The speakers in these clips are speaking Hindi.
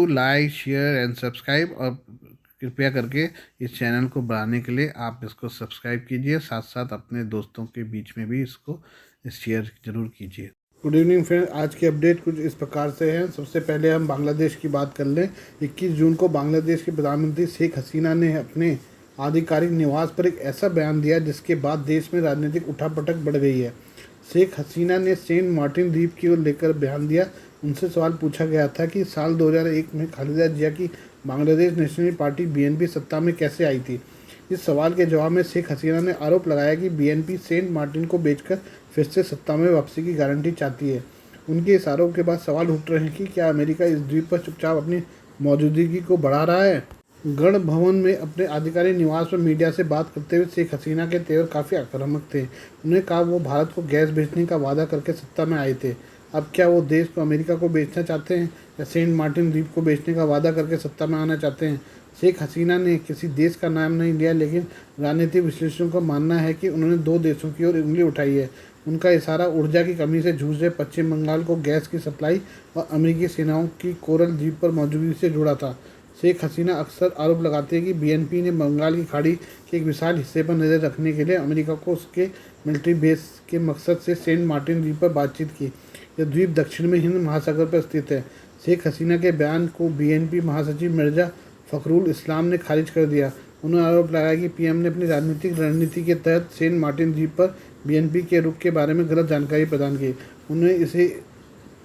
Do like share and subscribe, और कृपया करके इस चैनल को बढ़ाने के लिए आप इसको सब्सक्राइब कीजिए, साथ साथ अपने दोस्तों के बीच में भी इसको शेयर जरूर कीजिए। गुड इवनिंग फ्रेंड, आज की अपडेट कुछ इस प्रकार से है। सबसे पहले हम बांग्लादेश की बात कर लें। 21 जून को बांग्लादेश की प्रधानमंत्री शेख हसीना ने अपने आधिकारिक निवास पर एक ऐसा बयान दिया जिसके बाद देश में राजनीतिक उठापटक बढ़ गई है। शेख हसीना ने सेंट मार्टिन द्वीप की ओर लेकर बयान दिया। उनसे सवाल पूछा गया था कि साल 2001 में खालिदा जिया की बांग्लादेश नेशनल पार्टी बीएनपी सत्ता में कैसे आई थी। इस सवाल के जवाब में शेख हसीना ने आरोप लगाया कि बीएनपी सेंट मार्टिन को बेचकर फिर से सत्ता में वापसी की गारंटी चाहती है। उनके इस आरोप के बाद सवाल उठ रहे हैं कि क्या अमेरिका इस द्वीप पर चुपचाप अपनी मौजूदगी को बढ़ा रहा है। गण भवन में अपने आधिकारिक निवास पर मीडिया से बात करते हुए शेख हसीना के तेवर काफ़ी आक्रामक थे। उन्होंने कहा वो भारत को गैस बेचने का वादा करके सत्ता में आए थे। अब क्या वो देश को अमेरिका को बेचना चाहते हैं या सेंट मार्टिन द्वीप को बेचने का वादा करके सत्ता में आना चाहते हैं। शेख हसीना ने किसी देश का नाम नहीं लिया, लेकिन राजनीतिक विश्लेषकों का मानना है कि उन्होंने दो देशों की ओर उंगली उठाई है। उनका इशारा ऊर्जा की कमी से जूझ रहे पश्चिम बंगाल को गैस की सप्लाई और अमेरिकी सेनाओं की कोरल द्वीप पर मौजूदगी से जुड़ा था। शेख हसीना अक्सर आरोप लगाते हैं कि बीएनपी ने बंगाल की खाड़ी के एक विशाल हिस्से पर नज़र रखने के लिए अमेरिका को उसके मिलिट्री बेस के मकसद से सेंट मार्टिन द्वीप पर बातचीत की। यह द्वीप दक्षिण में हिंद महासागर पर स्थित है। शेख हसीना के बयान को बीएनपी महासचिव मिर्जा फखरुल इस्लाम ने खारिज कर दिया। उन्होंने आरोप लगाया कि पीएम ने अपनी राजनीतिक रणनीति के तहत सेंट मार्टिन द्वीप पर बीएनपी के रुख के बारे में गलत जानकारी प्रदान की। उन्होंने इसे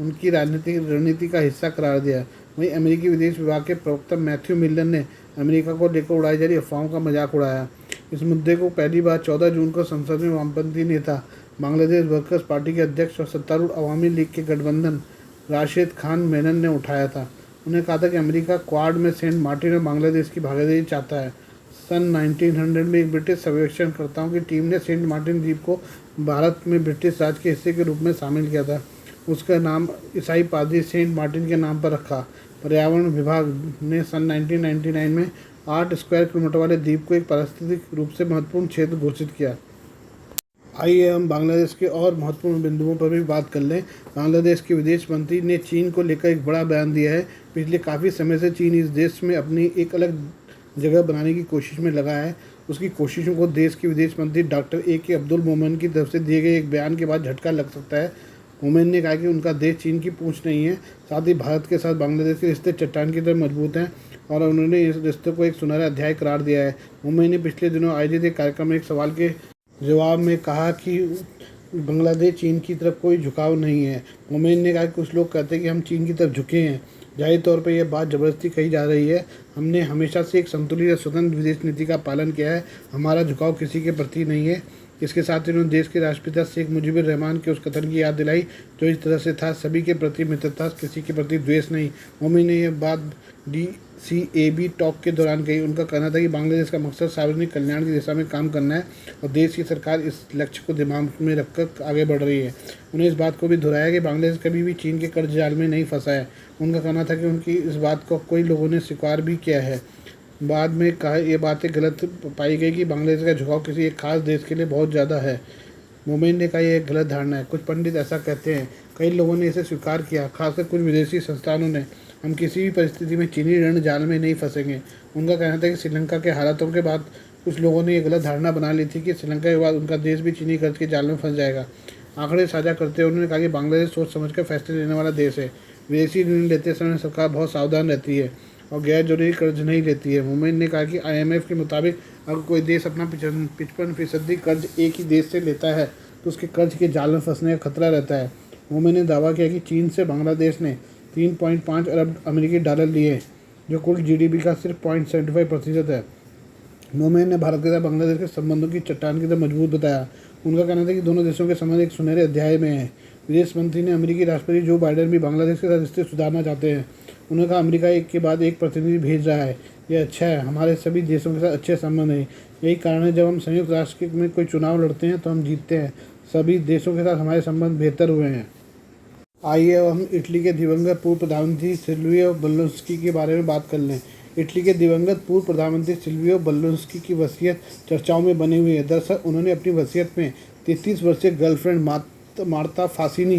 उनकी राजनीतिक रणनीति का हिस्सा करार दिया। वहीं अमेरिकी विदेश विभाग के प्रवक्ता मैथ्यू मिलर ने अमेरिका को लेकर उड़ाई जा रही अफवाहों का मजाक उड़ाया। इस मुद्दे को पहली बार 14 जून को संसद में वामपंथी नेता, बांग्लादेश वर्कर्स पार्टी के अध्यक्ष और सत्तारूढ़ अवामी लीग के गठबंधन राशिद खान मेनन ने उठाया था। उन्हें कहा था कि अमेरिका क्वाड में सेंट मार्टिन और बांग्लादेश की भागीदारी चाहता है। सन 1900 में एक ब्रिटिश सर्वेक्षणकर्ताओं की टीम ने सेंट मार्टिन द्वीप को भारत में ब्रिटिश राज के हिस्से के रूप में शामिल किया था। उसका नाम ईसाई पादरी सेंट मार्टिन के नाम पर रखा। पर्यावरण विभाग ने सन 1999 में 8 स्क्वायर किलोमीटर वाले द्वीप को एक पारिस्थितिक रूप से महत्वपूर्ण क्षेत्र घोषित किया। आइए हम बांग्लादेश के और महत्वपूर्ण बिंदुओं पर भी बात कर लें। बांग्लादेश के विदेश मंत्री ने चीन को लेकर एक बड़ा बयान दिया है। पिछले काफ़ी समय से चीन इस देश में अपनी एक अलग जगह बनाने की कोशिश में लगा है। उसकी कोशिशों को देश के विदेश मंत्री डॉक्टर ए अब्दुल मोमेन की तरफ से दिए गए एक बयान के बाद झटका लग सकता है। मोमेन ने कहा कि उनका देश चीन की पूंछ नहीं है, साथ ही भारत के साथ बांग्लादेश के रिश्ते चट्टान की तरह मजबूत हैं और उन्होंने इस रिश्ते को एक सुनहरा अध्याय करार दिया है। मोमेन ने पिछले दिनों आयोजित एक कार्यक्रम में एक सवाल के जवाब में कहा कि बांग्लादेश चीन की तरफ कोई झुकाव नहीं है। मोमेन ने कहा कि कुछ लोग कहते हैं कि हम चीन की तरफ झुके हैं। जाहिर तौर पर यह बात ज़बरदस्ती कही जा रही है। हमने हमेशा से एक संतुलित और स्वतंत्र विदेश नीति का पालन किया है। हमारा झुकाव किसी के प्रति नहीं है। इसके साथ ही उन्होंने देश के राष्ट्रपिता शेख मुजीबुर रहमान के उस कथन की याद दिलाई जो इस तरह से था, सभी के प्रति मित्रता, किसी के प्रति द्वेष नहीं। मोमेन ने यह बात DCAB टॉक के दौरान कही। उनका कहना था कि बांग्लादेश का मकसद सार्वजनिक कल्याण की दिशा में काम करना है और देश की सरकार इस लक्ष्य को दिमाग में रखकर आगे बढ़ रही है। उन्हें इस बात को भी दोहराया कि बांग्लादेश कभी भी चीन के कर्ज जाल में नहीं फंसा है। उनका कहना था कि उनकी इस बात को कई लोगों ने स्वीकार भी किया है। बाद में कहा ये बातें गलत पाई गई कि बांग्लादेश का झुकाव किसी एक खास देश के लिए बहुत ज़्यादा है। मोमेन ने कहा यह एक गलत धारणा है। कुछ पंडित ऐसा कहते हैं, कई लोगों ने इसे स्वीकार किया, खासकर कुछ विदेशी संस्थानों ने। हम किसी भी परिस्थिति में चीनी ऋण जाल में नहीं फंसेंगे। उनका कहना था कि श्रीलंका के हालातों के बाद कुछ लोगों ने यह गलत धारणा बना ली थी कि श्रीलंका के बाद उनका देश भी चीनी कर्ज के जाल में फंस जाएगा। आंकड़े साझा करते हुए उन्होंने कहा कि बांग्लादेश सोच समझकर फैसले लेने वाला देश है। विदेशी ऋण लेते समय सरकार बहुत सावधान रहती है और गैर जरूरी कर्ज नहीं लेती है। मोमेन ने कहा कि IMF के मुताबिक अगर कोई देश अपना 55% कर्ज एक ही देश से लेता है तो उसके कर्ज के जाल में फंसने का खतरा रहता है। मोमेन ने दावा किया कि चीन से बांग्लादेश ने 3.5 अरब अमेरिकी डॉलर लिए, जो कुल GDP का सिर्फ 0.75% है। मोमेन ने भारत के साथ बांग्लादेश के संबंधों की चट्टान की तरह मजबूत बताया। उनका कहना था कि दोनों देशों के संबंध एक सुनहरे अध्याय में है। विदेश मंत्री ने अमेरिकी राष्ट्रपति जो बाइडेन भी बांग्लादेश के साथ रिश्ते सुधारना चाहते हैं। उन्होंने कहा अमेरिका एक के बाद एक प्रतिनिधि भेज रहा है, यह अच्छा है। हमारे सभी देशों के साथ अच्छे संबंध हैं। यही कारण है जब हम संयुक्त राष्ट्र में कोई चुनाव लड़ते हैं तो हम जीतते हैं। सभी देशों के साथ हमारे संबंध बेहतर हुए हैं। आइए अब हम इटली के दिवंगत पूर्व प्रधानमंत्री सिल्वियो बर्लुस्की के बारे में बात कर लें। इटली के दिवंगत पूर्व प्रधानमंत्री सिल्वियो बर्लुस्की की वसीयत चर्चाओं में बनी हुई है। दरअसल उन्होंने अपनी वसीयत में 33 वर्षीय गर्लफ्रेंड मार्ता फासिनी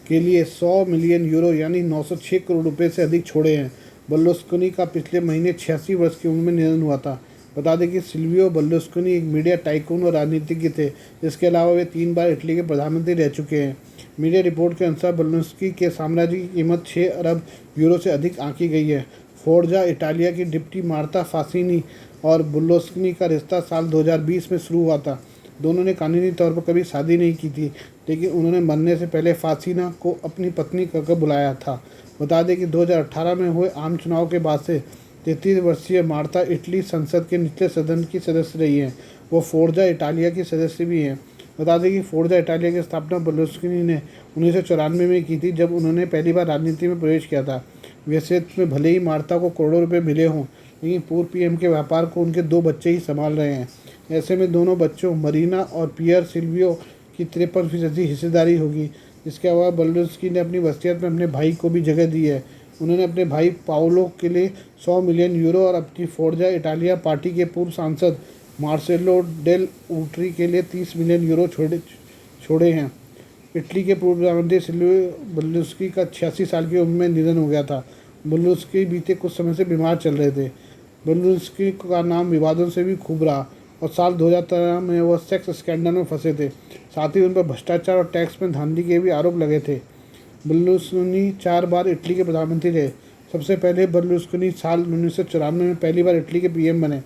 के लिए 100 मिलियन यूरो यानी 906 करोड़ रुपए से अधिक छोड़े हैं। बर्लुस्कोनी का पिछले महीने 86 वर्ष की उम्र में निधन हुआ था। बता दें कि सिल्वियो बर्लुस्कोनी एक मीडिया टाइकून और राजनीतिज्ञ थे। इसके अलावा वे 3 बार इटली के प्रधानमंत्री रह चुके हैं। मीडिया रिपोर्ट के अनुसार बर्लुस्कोनी के साम्राज्य की कीमत 6 अरब यूरो से अधिक आंकी गई है। फोर्जा इटालिया की डिप्टी मार्ता फासिनी और बर्लुस्कोनी का रिश्ता साल 2020 में शुरू हुआ था। दोनों ने कानूनी तौर पर कभी शादी नहीं की थी, लेकिन उन्होंने मरने से पहले फासिना को अपनी पत्नी कहकर बुलाया था। बता दें कि 2018 में हुए आम चुनाव के बाद से 33 वर्षीय मार्ता इटली संसद के निचले सदन की सदस्य रही हैं। वो फोर्जा इटालिया की सदस्य भी हैं। बता दें कि फोर्जा इटालिया की स्थापना बर्लुस्कोनी ने 1994 में की थी, जब उन्होंने पहली बार राजनीति में प्रवेश किया था। वैसे में भले ही मार्ता को करोड़ों रुपए मिले हों, लेकिन पूर्व पीएम के व्यापार को उनके 2 बच्चे ही संभाल रहे हैं। ऐसे में दोनों बच्चों मरीना और पियर सिल्वियो की 53% हिस्सेदारी होगी। इसके अलावा बर्लुस्कोनी ने अपनी वसीयत में अपने भाई को भी जगह दी है। उन्होंने अपने भाई पाओलो के लिए 100 मिलियन यूरो और अपनी फोर्जा इटालिया पार्टी के पूर्व सांसद मार्सेलो डेल ऊट्री के लिए 30 मिलियन यूरो छोड़े हैं। इटली के पूर्व प्रधानमंत्री सिल्वियो बर्लुस्कोनी का 86 साल की उम्र में निधन हो गया था। बर्लुस्कोनी बीते कुछ समय से बीमार चल रहे थे। बर्लुस्कोनी का नाम विवादों से भी खूब रहा और साल 2013 में वह सेक्स स्कैंडल में फंसे थे। साथ ही उन पर भ्रष्टाचार और टैक्स में धांधली के भी आरोप लगे थे। बर्लुस्कोनी 4 बार इटली के प्रधानमंत्री रहे। सबसे पहले बर्लुस्कोनी साल 1994 में पहली बार इटली के पीएम बने।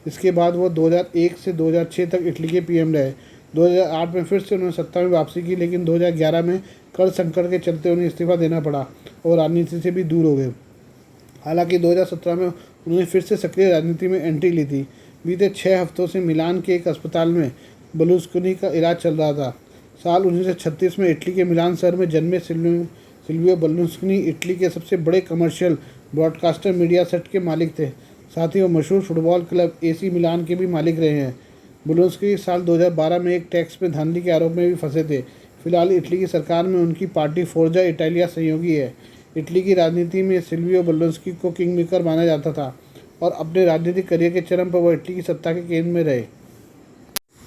इसके बाद वो 2001 से 2006 तक इटली के पीएम रहे। 2008 में फिर से उन्होंने सत्ता में वापसी की, लेकिन 2011 में कर संकट के चलते उन्हें इस्तीफा देना पड़ा और राजनीति से भी दूर हो गए। हालांकि 2017 में उन्होंने फिर से सक्रिय राजनीति में एंट्री ली थी। बीते 6 हफ्तों से मिलान के एक अस्पताल में बर्लुस्कोनी का इलाज चल रहा था। साल 1936 में इटली के मिलान शहर में जन्मे सिल्वियो बर्लुस्कोनी इटली के सबसे बड़े कमर्शियल ब्रॉडकास्टर मीडिया सेट के मालिक थे। साथ ही वो मशहूर फुटबॉल क्लब एसी मिलान के भी मालिक रहे हैं। बर्लुस्कोनी साल 2012 में एक टैक्स में धांधली के आरोप में भी फंसे थे। फिलहाल इटली की सरकार में उनकी पार्टी फोर्जा इटालिया सहयोगी है। इटली की राजनीति में सिल्वियो बर्लुस्कोनी को किंग मेकर माना जाता था और अपने राजनीतिक करियर के चरम पर वह इटली की सत्ता के केंद्र में रहे।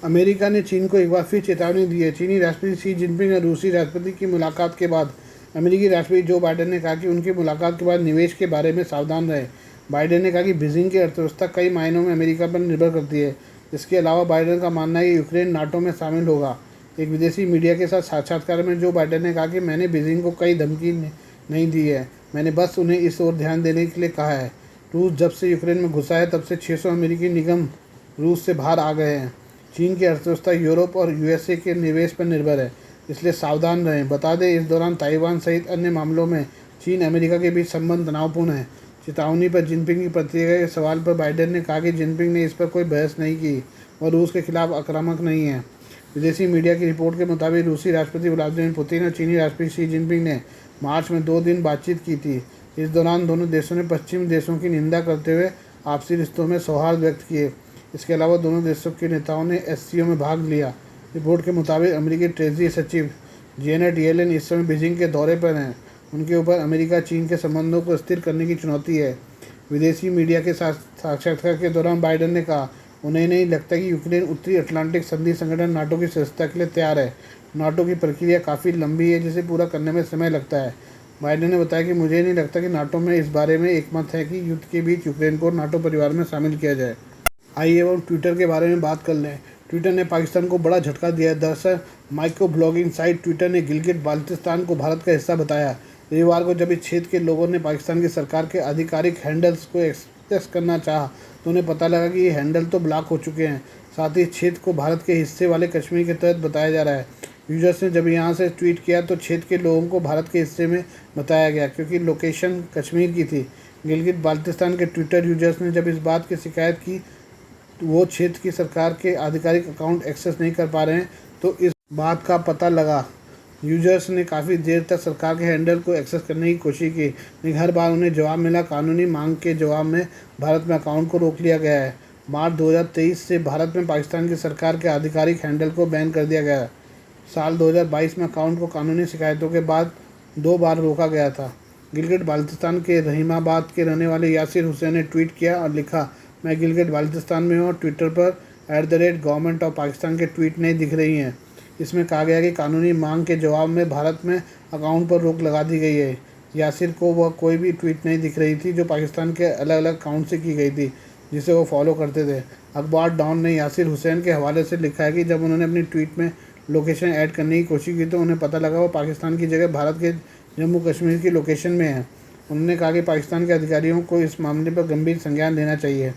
अमेरिका ने चीन को एक बार फिर चेतावनी दी है। चीनी राष्ट्रपति शी जिनपिंग और रूसी राष्ट्रपति की मुलाकात के बाद अमेरिकी राष्ट्रपति जो बाइडेन ने कहा कि उनकी मुलाकात के बाद निवेश के बारे में सावधान रहे। बाइडेन ने कहा कि बीजिंग की अर्थव्यवस्था कई मायनों में अमेरिका पर निर्भर करती है। इसके अलावा बाइडेन का मानना है कि यूक्रेन नाटो में शामिल होगा। एक विदेशी मीडिया के साथ साक्षात्कार में जो बाइडेन ने कहा कि मैंने बीजिंग को कई धमकी नहीं दी है, मैंने बस उन्हें इस ओर ध्यान देने के लिए कहा है। रूस जब से यूक्रेन में घुसा है तब से 600 अमेरिकी निगम रूस से बाहर आ गए हैं। चीन की अर्थव्यवस्था यूरोप और यूएसए के निवेश पर निर्भर है, इसलिए सावधान रहें। बता दें इस दौरान ताइवान सहित अन्य मामलों में चीन अमेरिका के बीच संबंध तनावपूर्ण है। चेतावनी पर जिनपिंग की प्रतिक्रिया के सवाल पर बाइडेन ने कहा कि जिनपिंग ने इस पर कोई बहस नहीं की और रूस के खिलाफ आक्रामक नहीं है। विदेशी मीडिया की रिपोर्ट के मुताबिक रूसी राष्ट्रपति व्लादिमीर पुतिन और चीनी राष्ट्रपति शी जिनपिंग ने मार्च में 2 दिन बातचीत की थी। इस दौरान दोनों देशों ने पश्चिमी देशों की निंदा करते हुए आपसी रिश्तों में सौहार्द व्यक्त किए। इसके अलावा दोनों देशों के नेताओं ने एससीओ में भाग लिया। रिपोर्ट के मुताबिक अमेरिकी ट्रेजरी सचिव जेनेट येलेन इस समय बीजिंग के दौरे पर हैं। उनके ऊपर अमेरिका चीन के संबंधों को स्थिर करने की चुनौती है। विदेशी मीडिया के साथ साक्षात्कार के दौरान बाइडेन ने कहा उन्हें नहीं लगता कि यूक्रेन उत्तरी अटलांटिक संधि संगठन नाटो की सदस्यता के लिए तैयार है। नाटो की प्रक्रिया काफ़ी लंबी है, जिसे पूरा करने में समय लगता है। बाइडेन ने बताया कि मुझे नहीं लगता कि नाटो में इस बारे में एकमत है कि युद्ध के बीच यूक्रेन को नाटो परिवार में शामिल किया जाए। आइए अब ट्विटर के बारे में बात कर लें। ट्विटर ने पाकिस्तान को बड़ा झटका दिया है। दरअसल माइक्रो ब्लॉगिंग साइट ट्विटर ने गिलगिट बाल्टिस्तान को भारत का हिस्सा बताया। रविवार को जब इस क्षेत्र के लोगों ने पाकिस्तान की सरकार के आधिकारिक हैंडल्स को एक्सेस करना चाहा तो उन्हें पता लगा कि ये हैंडल तो ब्लॉक हो चुके हैं। साथ ही क्षेत्र को भारत के हिस्से वाले कश्मीर के तहत बताया जा रहा है। यूजर्स ने जब यहाँ से ट्वीट किया तो क्षेत्र के लोगों को भारत के हिस्से में बताया गया, क्योंकि लोकेशन कश्मीर की थी। गिलगिट बाल्टिस्तान के ट्विटर यूजर्स ने जब इस बात की शिकायत की वो क्षेत्र की सरकार के आधिकारिक अकाउंट एक्सेस नहीं कर पा रहे हैं तो इस बात का पता लगा। यूजर्स ने काफ़ी देर तक सरकार के हैंडल को एक्सेस करने की कोशिश की, लेकिन हर बार उन्हें जवाब मिला। कानूनी मांग के जवाब में भारत में अकाउंट को रोक लिया गया है। मार्च 2023 से भारत में पाकिस्तान की सरकार के आधिकारिक हैंडल को बैन कर दिया गया है। साल 2022 में अकाउंट को कानूनी शिकायतों के बाद 2 बार रोका गया था। गिलगिट बाल्टिस्तान के रहीमाबाद के रहने वाले यासिर हुसैन ने ट्वीट किया और लिखा, मैं गिलगिट बाल्टिस्तान में हूँ और ट्विटर पर @गवर्नमेंट ऑफ पाकिस्तान के ट्वीट नहीं दिख रही हैं। इसमें कहा गया कि कानूनी मांग के जवाब में भारत में अकाउंट पर रोक लगा दी गई है। यासिर को वह कोई भी ट्वीट नहीं दिख रही थी जो पाकिस्तान के अलग अलग अकाउंट से की गई थी जिसे वो फॉलो करते थे। अखबार डॉन ने यासिर हुसैन के हवाले से लिखा है कि जब उन्होंने अपनी ट्वीट में लोकेशन ऐड करने की कोशिश की तो उन्हें पता लगा वो पाकिस्तान की जगह भारत के जम्मू कश्मीर की लोकेशन में है। उन्होंने कहा कि पाकिस्तान के अधिकारियों को इस मामले पर गंभीर संज्ञान लेना चाहिए।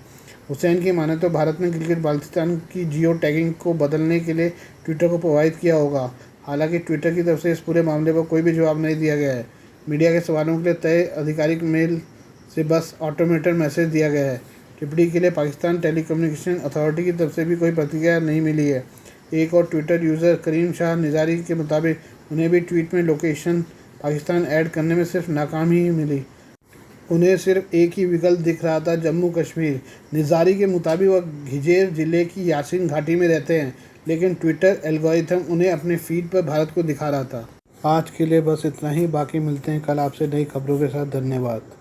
हुसैन की माने तो भारत ने गिलगित बाल्टिस्तान की जियो टैगिंग को बदलने के लिए ट्विटर को प्रभावित किया होगा। हालांकि ट्विटर की तरफ से इस पूरे मामले पर कोई भी जवाब नहीं दिया गया है। मीडिया के सवालों के लिए तय आधिकारिक मेल से बस ऑटोमेटेड मैसेज दिया गया है। टिप्पणी के लिए पाकिस्तान टेलीकम्युनिकेशन अथॉरिटी की तरफ से भी कोई प्रतिक्रिया नहीं मिली है। एक और ट्विटर यूज़र करीम शाह निजारी के मुताबिक उन्हें भी ट्वीट में लोकेशन पाकिस्तान ऐड करने में सिर्फ नाकामी ही मिली। उन्हें सिर्फ एक ही विकल्प दिख रहा था, जम्मू कश्मीर। निजारी के मुताबिक वह घिजेर ज़िले की यासीन घाटी में रहते हैं, लेकिन ट्विटर एल्गोरिथम उन्हें अपने फीड पर भारत को दिखा रहा था। आज के लिए बस इतना ही, बाकी मिलते हैं कल आपसे नई खबरों के साथ। धन्यवाद।